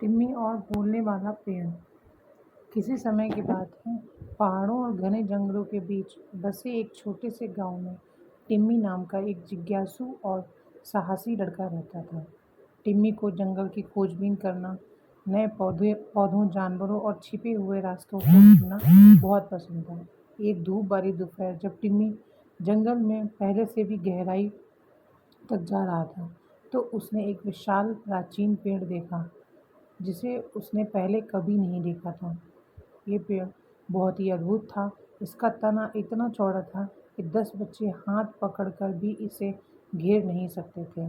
टिम्मी और बोलने वाला पेड़। किसी समय की बात है, पहाड़ों और घने जंगलों के बीच बसे एक छोटे से गांव में टिम्मी नाम का एक जिज्ञासु और साहसी लड़का रहता था। टिम्मी को जंगल की खोजबीन करना, नए पौधों, जानवरों और छिपे हुए रास्तों को ढूंढना बहुत पसंद था। एक धूप भरी दोपहर जब टिम्मी जंगल में पहले से भी गहराई तक जा रहा था, तो उसने एक विशाल प्राचीन पेड़ देखा जिसे उसने पहले कभी नहीं देखा था। ये पेड़ बहुत ही अद्भुत था। इसका तना इतना चौड़ा था कि 10 बच्चे हाथ पकड़कर भी इसे घेर नहीं सकते थे।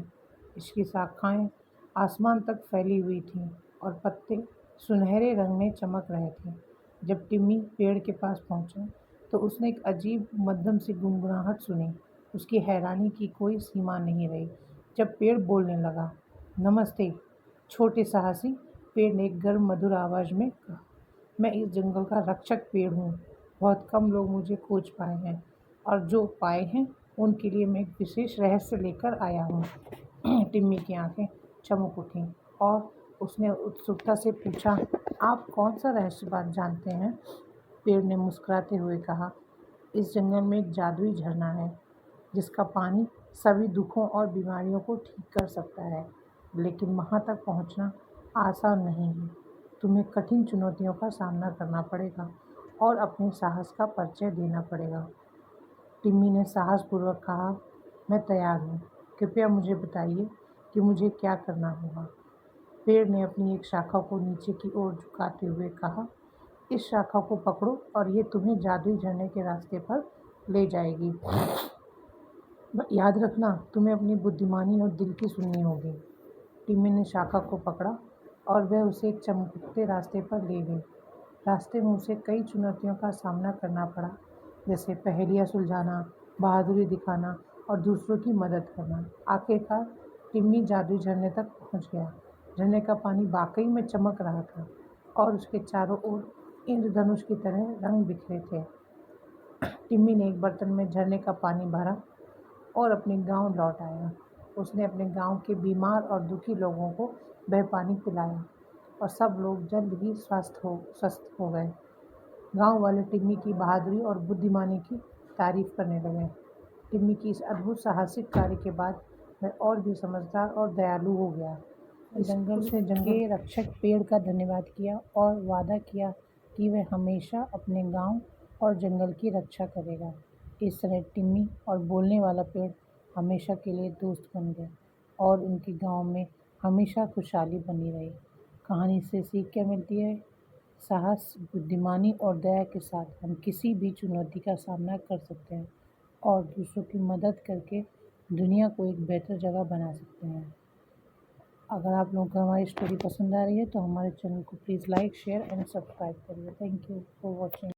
इसकी शाखाएं आसमान तक फैली हुई थीं और पत्ते सुनहरे रंग में चमक रहे थे। जब टिम्मी पेड़ के पास पहुंचा, तो उसने एक अजीब मध्यम सी गुनगुनाहट सुनी। उसकी हैरानी की कोई सीमा नहीं रही जब पेड़ बोलने लगा। नमस्ते, छोटे साहसी, पेड़ ने एक गर्म मधुर आवाज़ में कहा। मैं इस जंगल का रक्षक पेड़ हूँ। बहुत कम लोग मुझे खोज पाए हैं, और जो पाए हैं उनके लिए मैं एक विशेष रहस्य लेकर आया हूँ। टिम्मी की आंखें चमक उठीं और उसने उत्सुकता से पूछा, आप कौन सा रहस्य बात जानते हैं? पेड़ ने मुस्कुराते हुए कहा, इस जंगल में एक जादुई झरना है जिसका पानी सभी दुखों और बीमारियों को ठीक कर सकता है, लेकिन वहाँ तक पहुँचना आसान नहीं है। तुम्हें कठिन चुनौतियों का सामना करना पड़ेगा और अपने साहस का परिचय देना पड़ेगा। टिम्मी ने साहसपूर्वक कहा, मैं तैयार हूँ। कृपया मुझे बताइए कि मुझे क्या करना होगा। पेड़ ने अपनी एक शाखा को नीचे की ओर झुकाते हुए कहा, इस शाखा को पकड़ो और ये तुम्हें जादुई झरने के रास्ते पर ले जाएगी। याद रखना, तुम्हें अपनी बुद्धिमानी और दिल की सुननी होगी। टिम्मी ने शाखा को पकड़ा और वह उसे एक चमकते रास्ते पर ले गई। रास्ते में उसे कई चुनौतियों का सामना करना पड़ा, जैसे पहेलियाँ सुलझाना, बहादुरी दिखाना और दूसरों की मदद करना। आखिरकार टिम्मी जादुई झरने तक पहुंच गया। झरने का पानी वाकई में चमक रहा था और उसके चारों ओर इंद्रधनुष की तरह रंग बिखरे थे। टिम्मी ने एक बर्तन में झरने का पानी भरा और अपने गांव लौट आया। उसने अपने गांव के बीमार और दुखी लोगों को वह पानी पिलाया और सब लोग जल्द ही स्वस्थ हो गए। गांव वाले टिम्मी की बहादुरी और बुद्धिमानी की तारीफ करने लगे। टिम्मी की इस अद्भुत साहसिक कार्य के बाद वह और भी समझदार और दयालु हो गया। उसने जंगल के रक्षक पेड़ का धन्यवाद किया और वादा किया कि वह हमेशा अपने गांव और जंगल की रक्षा करेगा। इस तरह टिम्मी और बोलने वाला पेड़ हमेशा के लिए दोस्त बन गए और उनके गांव में हमेशा खुशहाली बनी रही। कहानी से सीख क्या मिलती है? साहस, बुद्धिमानी और दया के साथ हम किसी भी चुनौती का सामना कर सकते हैं और दूसरों की मदद करके दुनिया को एक बेहतर जगह बना सकते हैं। अगर आप लोगों को हमारी स्टोरी पसंद आ रही है तो हमारे चैनल को please like, share and subscribe करिए। Thank you for watching.